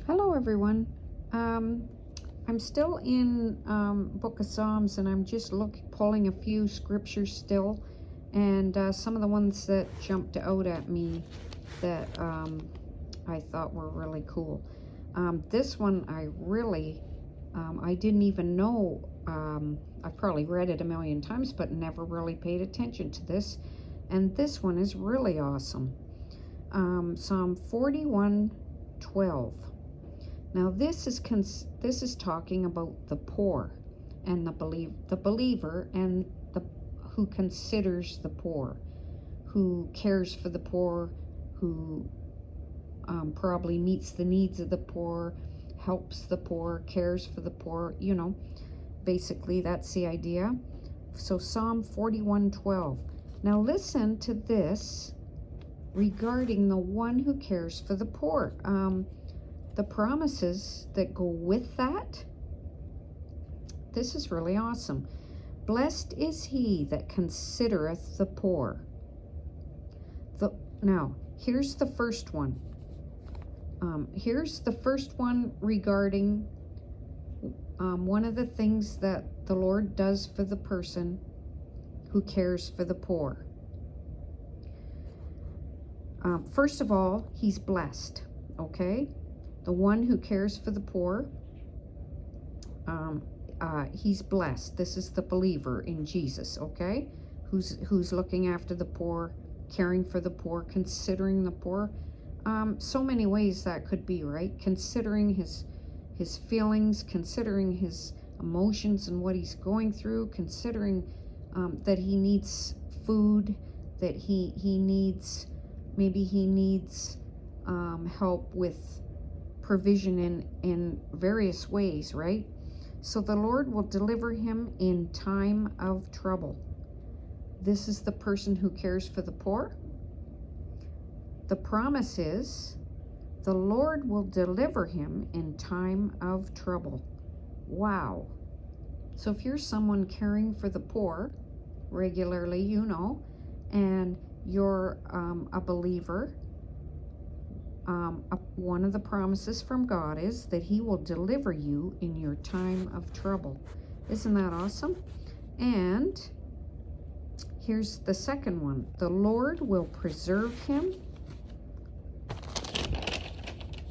Hello, everyone. I'm still in Book of Psalms, and I'm just pulling a few scriptures still, and some of the ones that jumped out at me that I thought were really cool. This one I didn't even know. I've probably read it a million times, but never really paid attention to this. And this one is really awesome. Psalm 41:12. Now this is talking about the poor and the believer and the who considers the poor, who cares for the poor, who probably meets the needs of the poor, helps the poor, cares for the poor. Basically that's the idea. So Psalm 41:12. Now listen to this regarding the one who cares for the poor. The promises that go with that, this is really awesome. Blessed is he that considereth the poor. Now, here's the first one. Here's the first one regarding one of the things that the Lord does for the person who cares for the poor. First of all, he's blessed, okay? The one who cares for the poor, he's blessed. This is the believer in Jesus, okay? Who's looking after the poor, caring for the poor, considering the poor. So many ways that could be, right? Considering his feelings, considering his emotions and what he's going through, considering that he needs food, that he needs, maybe he needs help with provision in various ways, right? So the Lord will deliver him in time of trouble. This is the person who cares for the poor. The promise is the Lord will deliver him in time of trouble. Wow. So if you're someone caring for the poor regularly, and you're a believer, one of the promises from God is that he will deliver you in your time of trouble. Isn't that awesome? And here's the second one. The Lord will preserve him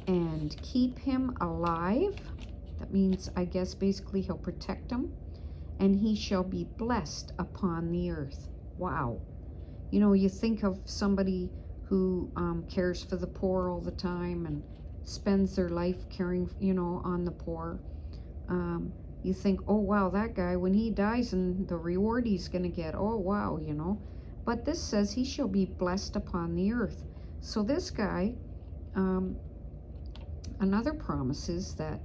and keep him alive. That means, I guess, basically he'll protect him. And he shall be blessed upon the earth. Wow. You think of somebody who cares for the poor all the time and spends their life caring, on the poor. You think, oh, wow, that guy, when he dies and the reward he's going to get, oh, wow, But this says he shall be blessed upon the earth. So this guy, another promise is that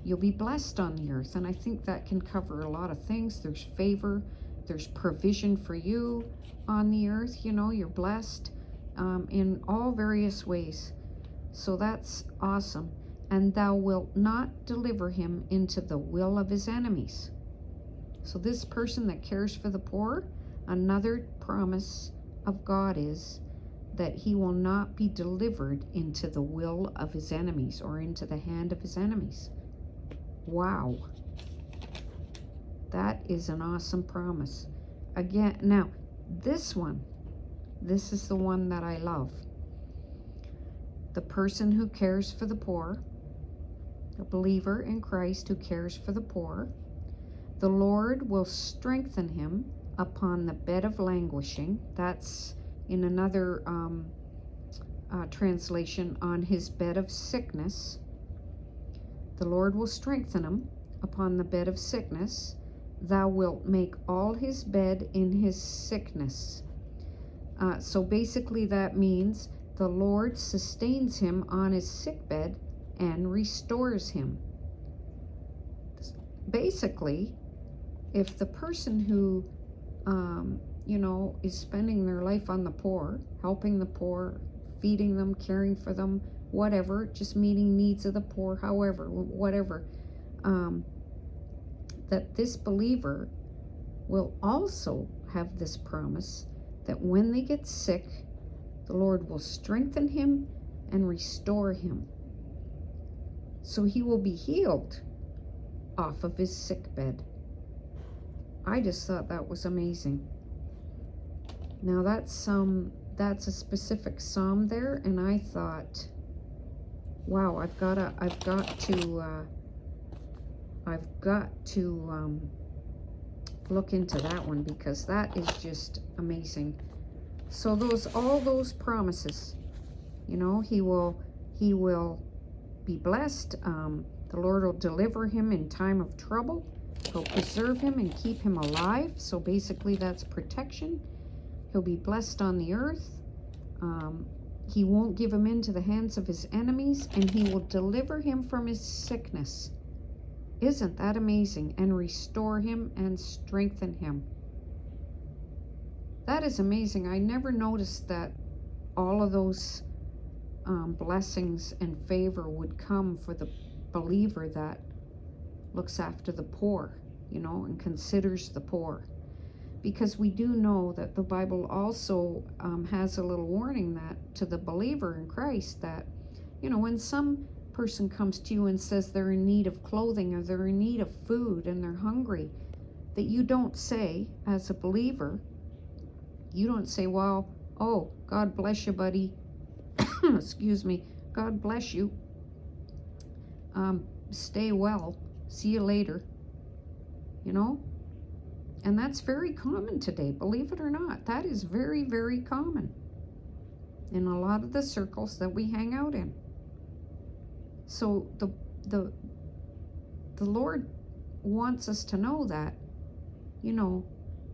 you'll be blessed on the earth. And I think that can cover a lot of things. There's favor. There's provision for you on the earth. You're blessed in all various ways. So that's awesome. And thou wilt not deliver him into the will of his enemies. So this person that cares for the poor, another promise of God is that he will not be delivered into the will of his enemies or into the hand of his enemies. Wow. That is an awesome promise. Again, now, this is the one that I love. The person who cares for the poor, a believer in Christ who cares for the poor, the Lord will strengthen him upon the bed of languishing. That's in another translation, on his bed of sickness. The Lord will strengthen him upon the bed of sickness. Thou wilt make all his bed in his sickness. So basically that means the Lord sustains him on his sick bed and restores him. Basically, if the person who, is spending their life on the poor, helping the poor, feeding them, caring for them, whatever, just meeting needs of the poor, however, whatever, that this believer will also have this promise that when they get sick, the Lord will strengthen him and restore him. so he will be healed off of his sick bed. I just thought that was amazing. Now that's a specific psalm there, and I thought, wow, I've got to look into that one, because that is just amazing. So all those promises, you know, he will be blessed. The Lord will deliver him in time of trouble. He'll preserve him and keep him alive. So basically that's protection. He'll be blessed on the earth. He won't give him into the hands of his enemies, and he will deliver him from his sickness. Isn't that amazing? And restore him and strengthen him. That is amazing. I never noticed that all of those blessings and favor would come for the believer that looks after the poor, you know, and considers the poor. Because we do know that the Bible also has a little warning that to the believer in Christ, that, you know, when some person comes to you and says they're in need of clothing or they're in need of food and they're hungry, that you don't say, as a believer, you don't say, well, oh, God bless you, buddy. Excuse me. God bless you. Stay well. See you later. You know? And that's very common today, believe it or not. That is very, very common in a lot of the circles that we hang out in. So the Lord wants us to know that, you know,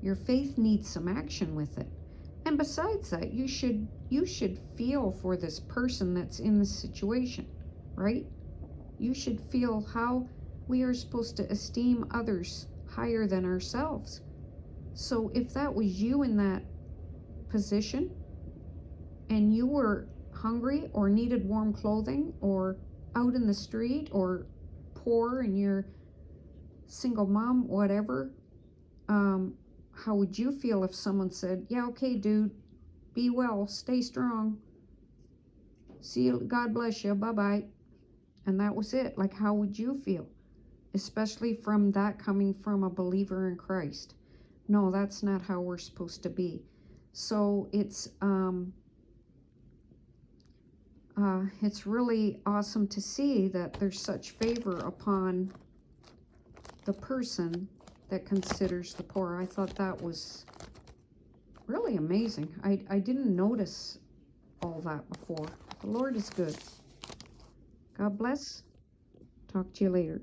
your faith needs some action with it. And besides that, you should feel for this person that's in this situation, right? You should feel how we are supposed to esteem others higher than ourselves. So if that was you in that position, and you were hungry or needed warm clothing, or out in the street, or poor and you're single mom, whatever, how would you feel if someone said, yeah, okay, dude, be well, stay strong, see you, God bless you, bye-bye, and that was it? Like, how would you feel? Especially from that coming from a believer in Christ. No, that's not how we're supposed to be. So it's really awesome to see that there's such favor upon the person that considers the poor. I thought that was really amazing. I didn't notice all that before. The Lord is good. God bless. Talk to you later.